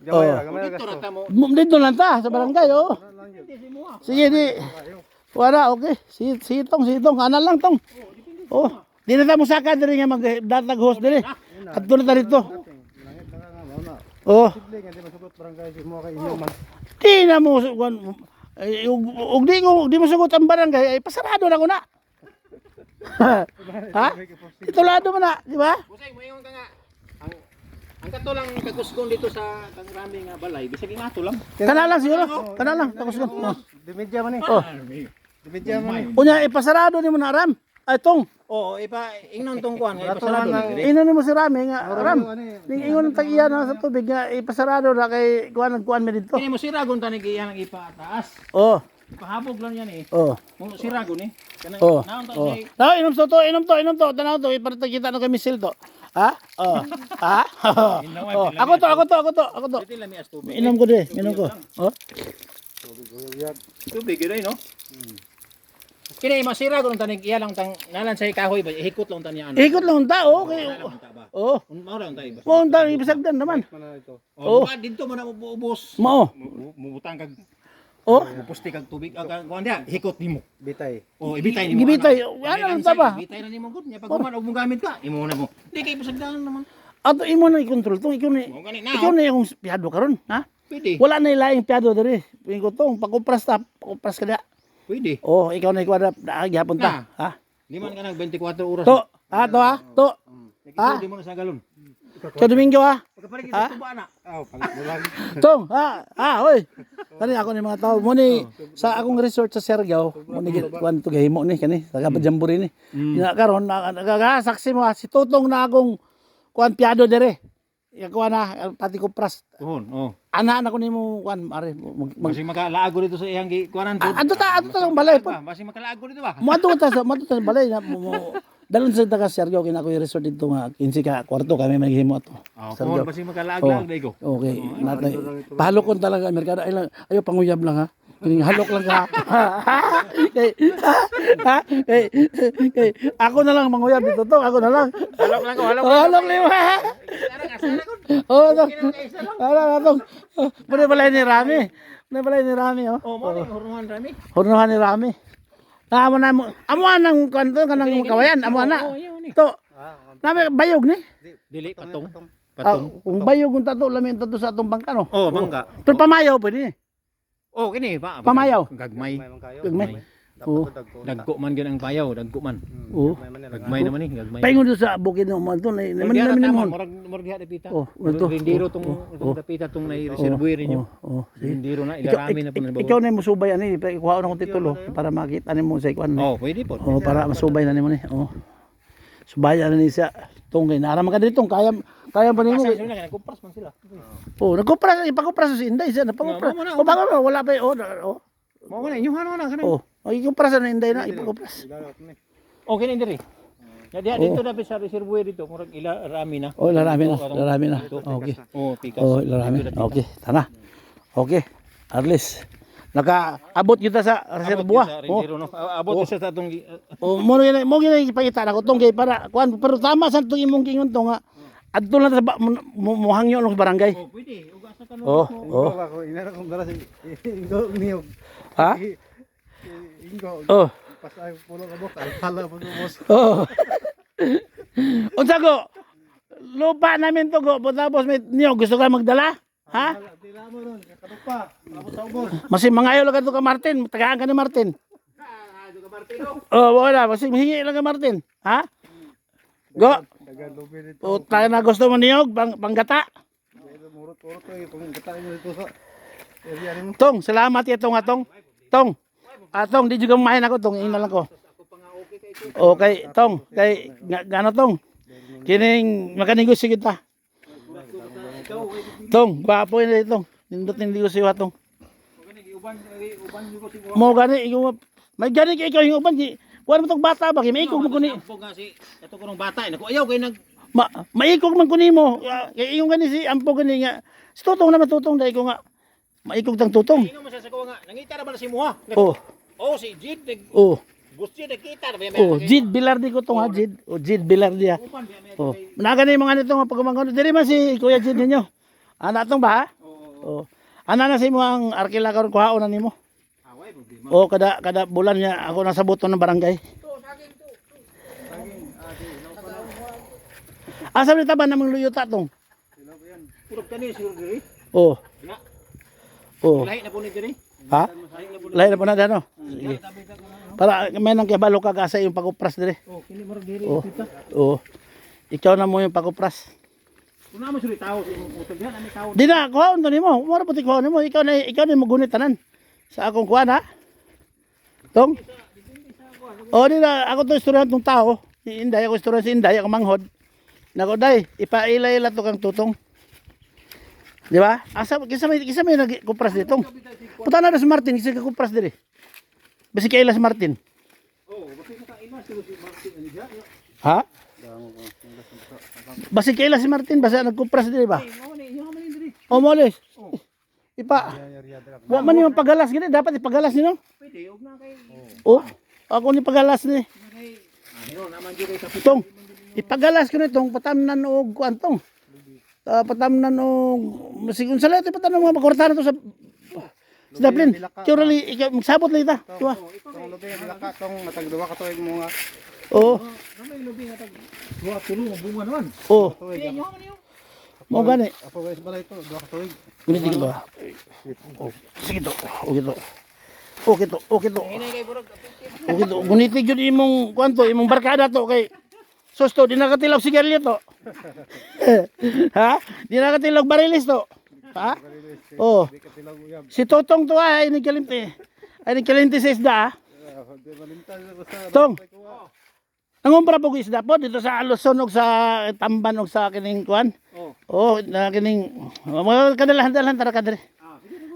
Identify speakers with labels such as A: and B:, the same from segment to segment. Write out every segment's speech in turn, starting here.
A: Dito lang ta sa barangay oh. Sige di. Wala okay. Sitong ana lang tong. Oh, di na ta mo saka diri nga magdatag host diri. Adto na ta dito. Oh. Di na mo ug di mo sugot ang barangay ay pasarado na ko na. Ha? Itulado mo na, di ba?
B: Busay mo ingon ka nga. Ang katulang kakusgon dito sa kangrami nga balay, bisag ingato lang.
A: Kana lang siguro. Kana lang takusgon.
C: Dimedya man eh.
A: Oh.
C: Dimedya man eh.
A: Unya ipasarado ni mo na ram. Ay tong.
B: Oo, ingnon tong kuan nga ipasarado na dire.
A: Ino ni mo si Rami nga ram. Ning ingon tag iya na sa tubig nga ipasarado na kay kuan mi dito.
B: Kini mo siragon tanig iya nang ipataas.
A: Oh.
B: Ipahabog lang yan eh.
A: Oh.
B: Mo siragon eh. Kanang
A: Oh.
B: naon ta
A: Oh.
B: say
A: Na inom to. Tanaw to iparta kita no kay misil to. Ha? Oh. Ha? Oh. Ako to.
B: dito lang mi as tubig.
A: Inom ko di, inom ko. Oh.
B: Tubig gyud no. Kini masiragon tanig iya lang tang nalan sa kahoy ba ihikot lang tan niya ano.
A: Ikot lang ta okay. Oh.
B: Mao ra untay ba.
A: Mo ta ibisagdan naman.
B: Oh, dito man na ubos.
A: Mao.
B: Mubutang kag
A: Oh.
B: mupusti kag tubig kuan dia hikot nimo.
C: Bitay.
B: Oh, ibitay nimo.
A: Gibitay. Ano lang ta ba?
B: Ibitay na nimo gud nya pag man og gamit ka, imo na mo. Di kay pasagdan naman.
A: Ato imo na i-control tong ikaw
B: Mo gani na.
A: na yung piyado karon, ha?
B: Pwede.
A: Wala na ilaing piyado diri. Ping ko tong pakupras kada.
B: Pwede.
A: Oh, ikaw na ikuha na gyapon ta, ha?
B: Di man ka nag 24 oras.
A: To, to.
B: Ah, di mo na sa galon.
A: Sa Domingo ha.
B: Pagkapalig
A: Ha?
B: ito ba na?
A: Tong, hoy. Kani ako ni mga tao mo ni sa akong resort sa Siargao, mo ni kuan to gahimo ni kani, taga Bajamburi ni. Ina karon nagasaksi mo si Tutong na akong kuan piyado dire. Ya kuan na pati ko pras.
B: Tuhon, oh.
A: Ana na ko nimo kuan are
B: Basi makalaago dito sa iyang kuanan po.
A: Adto ta sa balay po.
B: Basi makalaago dito ba?
A: Mato ta sa balay na dalon sa taga Siargao kina ko yung resort dito nga 15 ka kwarto kami maghimo ato.
B: Oh, basi makalaago dai ko.
A: Okay, natay. Pahalokon talaga merkado ayo panguyab lang ha. Kining halok lang ka. Kay ako na lang manguyab dito to, ako na lang.
B: Halok lang ko, halok.
A: Halok lima. Oh, to. Ala to. Pwede balay ni Rami. Oh.
B: Oh, mo ni hurungan rami.
A: Hornohan ni Rami. Amo nang kanto kanang kawayan, amo na. To. Nami bayog ni.
B: Dili patong.
A: Kung bayog kung tato lamin tato sa atong bangka no.
B: Oh, bangka.
A: Pero pamayaw pwede.
B: Oh, kini ba?
A: Pamayaw.
B: Gagmay.
A: Gagmay. Oo.
B: Dagko man gyud ang payaw, dagko man.
A: Oo.
B: Gagmay naman ni, gagmay.
A: Paingon doon sa bukid no man to na namin mo.
B: Murag diha dapita.
A: Oh, ito.
B: Rindiro tong dapita tong nai-reservoir ninyo.
A: Oh.
B: Rindiro na ilarami na po na
A: Ikaw na mo subay ani, ikuha na kong titulo para makita nimo sa ikuan.
B: Oh, pwede po.
A: Oh, para masubay na nimo ni. Oh. Subayan na ni siya. Tungkay na ka dito, kaya pa nimo.
B: Kupras man sila.
A: Oh, nagkupras, ipakupras si Inday siya, napakupras. O bago wala pa oh.
B: Mo man inyo hano na kana.
A: Oh, ipakupras na Inday na, ipakupras.
B: Okay na diri. Ya dito dapat sa reservoir dito, murag ilarami na.
A: Oh, larami na. Okay.
B: Oh, pikas.
A: Oh, larami. Okay, tana. Okay. Arlis. Nakaabot kita sa reservoir. Oh.
B: Abot sa atong
A: Oh, mo gina ipakita na ko tong kay para kuan pero tama sa tong imong gingon to nga adto lang sa mo hangyo ng barangay.
B: Oh, pwede. Ugasa ka
A: Oh.
C: Ako inara kong dara si Ingo niyog.
A: Ha?
C: Ingo.
A: Oh.
C: Pasay pulo ka bok, hala po boss.
A: Oh. Unsa go? Lupa namin to go, tapos may niyo gusto ka magdala? Ha?
C: Dila mo ron, kadok pa. Tapos sa ubos.
A: Masi mangayo lang ka Martin, tagaan ka ni Martin. Oh, wala, masi hingi lang ka Martin. Ha? Go.
C: Dagan lubi dito.
A: O tayo na gusto mo niyog panggata.
C: Murot-urot ko yung gata mo dito sa area nimo.
A: Tong, salamat ya tong atong. Tong. Atong di juga main ako tong, ina lang ko. Okay, tong, kay gano tong. Kining makanegosyo kita. Tong, gwapo yun tong. Nindot ng negosyo atong. Mo gani ikaw may gani kay ikaw yung uban di. Kuan mo tong bata ba kay maikog mo kuni.
B: Ito ko nung bata, naku ayaw kay nag
A: Maikog man kuni mo. Kay yung gani si ampo gani nga. Si Tutong na matutong dai ko nga. Maikog tang tutong.
B: Ino man sa nga. Nangita ra ba na si Muha?
A: Oh.
B: Oh, si Jid.
A: Oh.
B: Gusto niya nakita.
A: Oh, Jid Bilardi ko tong ha, Jid. Oh, Jid Bilardi ha. Oh. Naga ni mga nito nga pagmangano. Diri man si Kuya Jid ninyo. Ana tong ba ha? Oh. Ana na sa imo ang arkila karon kuhaon na nimo.
B: Away problema.
A: O kada bulan niya ako nasa buton ng barangay. Asa ni taban namang luyuta tong?
B: Puro kani siguro diri.
A: Oh.
B: Na.
A: Oh.
B: Lahi na po ni diri.
A: Ha? Lain na po na dano. Sige. Para may nang kibalo ka sa yung pagupras dire.
B: Oh, kini maro diri
A: Oh.
B: kita.
A: Oh. Ikaw na mo yung pagupras.
B: Kuna mo suri tao sa imong utol diha ani tao.
A: Di na kuhaon to nimo. Mura puti kuhaon nimo. Ikaw na magunit tanan. Sa akong kuan ha. Tong. Oh, di na ako to istorya tong tao. Si Inday ako istorya si Inday ako manghod. Nako day, ipaila-ila to kang tutong. Di ba? Asa kisa may nagkupras ditong. Puta na si Martin, kisa kupras dire. Basi kaila si Martin.
B: Oh, basi ka ina siguro si Martin ani diha.
A: Ha? Basi kaila si Martin, basi nagkupras dire ba?
B: Mo ni inyo man diri.
A: O moles. Ipa. Wa man yung pagalas gini, dapat ipagalas nino.
B: Pwede og na kay
A: Oh, ako ni pagalas ni.
B: kay ano naman diri sa
A: Tong. Ipagalas ko nitong patamnan og kuan tong. Patamnan og sigun sa lahat patamnan mga makortahan to sa Daplin. Curally ikaw magsabot lang ita. Tuwa.
C: Tong lubi dilaka tong matag duwa ka tuig mo nga.
A: Oh,
B: namay lubi nga tag duha tulo nga bunga naman.
A: oh.
C: Tuig.
B: Inyo man niyo.
A: Mo gani.
C: Apo guys balay to duwa ka tuig.
A: Gunit ko ba? Oh, sige to. Okay to. Okay to. Okay to.
B: Inay kay burog.
A: Okay to. Gunit gyud imong kwanto, imong barkada to kay Susto, di nakatilaw sigarilyo to. Ha? Di nakatilaw barilis to. Ha? Oh. Si Totong to ay nagkalimti. Ay nagkalimti sa isda. Ah. Tong. Nangumpra po ko isda po dito sa Luzon ug sa Tamban ug sa kining kuan. Oh, na kining mga kadalahan-dalahan tara kadre.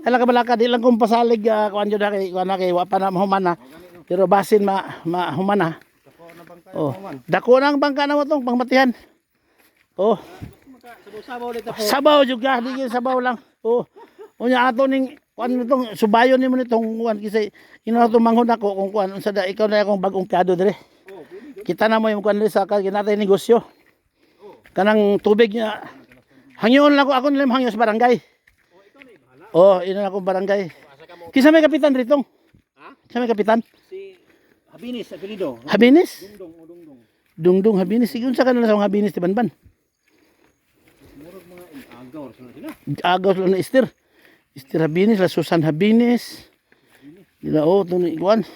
A: Ala ka balaka di lang kung pasalig kuan jud kay kuan na kay wa pa na humana. Pero basin humana. Oh, dako nang bangka na mo tong pangmatihan. Oh,
B: Sabaw dito po.
A: sabaw juga, di gyud sabaw lang. Oh. Unya ato ning kuan nitong subayon nimo nitong kuan kasi inato manghod ako kung kuan unsa da ikaw na akong bagong piado dire. Kita na mo yung kuan dire sa kinatay negosyo. Kanang tubig niya. Hangyon lang ako nilang hangyo sa barangay. Oh, ina akong barangay. Kisa may kapitan dito.
B: Ha?
A: Kisa may kapitan?
B: Si Habinis apelyido.
A: Habinis?
B: Dungdong o dungdong.
A: Dungdung Habinis. Sigun sa kanila sa mga Habinis ti Banban.
B: Murag mga agaw sila.
A: Agaw sila na Esther. Esther Habinis, la Susan Habinis. Dila oh, ito ni Iguan.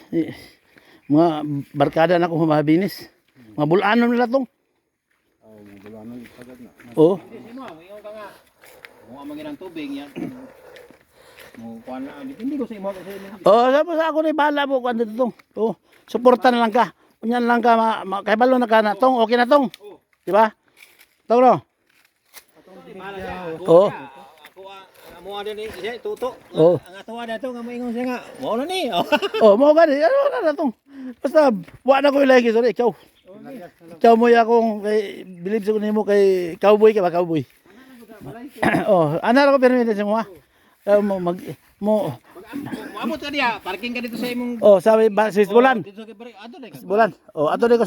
A: Mga barkada na ko mga Habinis. Mga bulanon nila tong.
C: Oh, bulanon pagad na.
A: Oh.
B: Hindi mo, iyon ka nga. Mo amang irang tubig yan. Mo kuan na hindi ko sa imo kasi
A: Oh, tapos ako ni bala mo kuan dito tong. Oh, suporta na lang ka. Unyan lang ka kay balo na ka na tong. Okay na tong. Di ba? Tong no. Oh.
B: Ako amo din ni siya tuto.
A: Oh.
B: Ang ato ada to nga moingon siya nga. Mo na ni.
A: Oh, mo gani. Ano na tong. Basta wa na ko ilagi sorry ikaw. Ikaw mo akong kay believe sa nimo kay cowboy ka ba cowboy? Oh, ana ra ko permit sa mo. Mo
B: Moamot ka diya, parking ka dito sa imong
A: oh, sabi ba sa bulan.
B: dito sa kay pare. Ato na ka.
A: Bulan. Oh, ato din ko